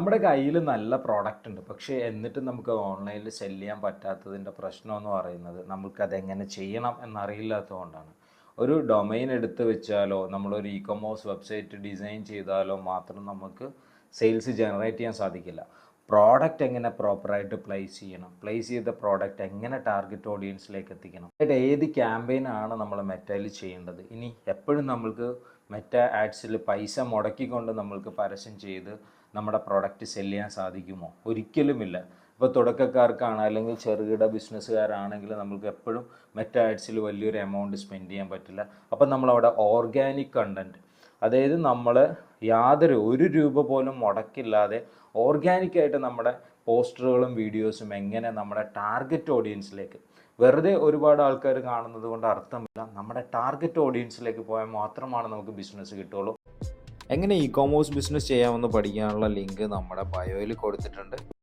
നമ്മുടെ കയ്യിൽ നല്ല പ്രോഡക്റ്റ് ഉണ്ട്, പക്ഷേ എന്നിട്ടും നമുക്ക് ഓൺലൈനിൽ സെല് ചെയ്യാൻ പറ്റാത്തതിൻ്റെ പ്രശ്നം എന്ന് പറയുന്നത് നമുക്കതെങ്ങനെ ചെയ്യണം എന്നറിയില്ലാത്തതുകൊണ്ടാണ്. ഒരു ഡൊമൈൻ എടുത്ത് വെച്ചാലോ നമ്മളൊരു ഇ കൊമേഴ്സ് വെബ്സൈറ്റ് ഡിസൈൻ ചെയ്താലോ മാത്രം നമുക്ക് സെയിൽസ് ജനറേറ്റ് ചെയ്യാൻ സാധിക്കില്ല. പ്രോഡക്റ്റ് എങ്ങനെ പ്രോപ്പറായിട്ട് പ്ലേസ് ചെയ്യണം, പ്ലേസ് ചെയ്ത പ്രോഡക്റ്റ് എങ്ങനെ ടാർഗറ്റ് ഓഡിയൻസിലേക്ക് എത്തിക്കണം, ഏത് ക്യാമ്പയിനാണ് നമ്മൾ മെറ്റയിൽ ചെയ്യേണ്ടത്. ഇനി എപ്പോഴും നമ്മൾക്ക് മെറ്റ ആഡ്സിൽ പൈസ മുടക്കിക്കൊണ്ട് നമ്മൾക്ക് പരസ്യം ചെയ്ത് നമ്മുടെ പ്രോഡക്റ്റ് സെല് ചെയ്യാൻ സാധിക്കുമോ? ഒരിക്കലുമില്ല. ഇപ്പോൾ തുടക്കക്കാർക്കാണ് അല്ലെങ്കിൽ ചെറുകിട ബിസിനസ്സുകാരാണെങ്കിൽ നമുക്ക് എപ്പോഴും മെറ്റ ആഡ്സിൽ വലിയൊരു എമൗണ്ട് സ്പെൻഡ് ചെയ്യാൻ പറ്റില്ല. അപ്പം നമ്മളവിടെ ഓർഗാനിക് കണ്ടൻറ്റ്, അതായത് നമ്മൾ യാതൊരു ഒരു രൂപ പോലും മുടക്കില്ലാതെ ഓർഗാനിക്കായിട്ട് നമ്മുടെ പോസ്റ്ററുകളും വീഡിയോസും എങ്ങനെ നമ്മുടെ ടാർഗറ്റ് ഓഡിയൻസിലേക്ക്, വെറുതെ ഒരുപാട് ആൾക്കാർ കാണുന്നത് കൊണ്ട് അർത്ഥമില്ല, നമ്മുടെ ടാർഗറ്റ് ഓഡിയൻസിലേക്ക് പോയാൽ മാത്രമാണ് നമുക്ക് ബിസിനസ് കിട്ടുള്ളൂ. എങ്ങനെ ഇ കോമേഴ്സ് ബിസിനസ് ചെയ്യാമെന്ന് പഠിക്കാനുള്ള ലിങ്ക് നമ്മുടെ ബയോയിൽ കൊടുത്തിട്ടുണ്ട്.